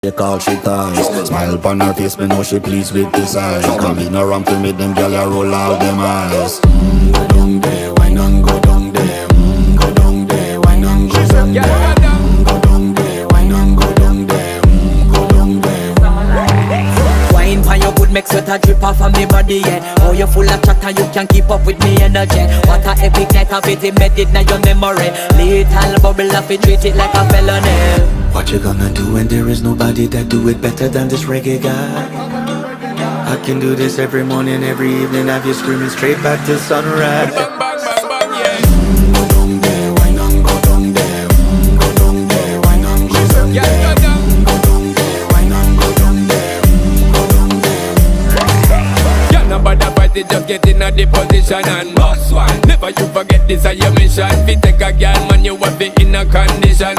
They call she ties. Smile upon her face, me know she pleased with this eyes. Come in around to me, them gyal a roll out them eyes. Go down there, why not go down there? Go down there, why not go down there? Go down there, why not go down there? Go down there. Wine pan your good, make sweat a drip off of me body, yeah. Oh, you full of chatter, you can't keep up with me energy. What a epic night of it, embedded in your memory. Little bubble of it, treat it like a felony. What you gonna do when there is nobody that do it better than this reggae guy? I can do this every morning, every evening, have you screaming straight back to sunrise. Bang, bang, bang, bang, yeah. Go down there, why not go down there? Go down there, why not go down there? Yeah, go down. Go down there, why not go down there? Go down there. Yeah, nobody fight it, just get in a the position and boss one. Never you forget this is your mission. If you take a girl, man, you have it in a condition.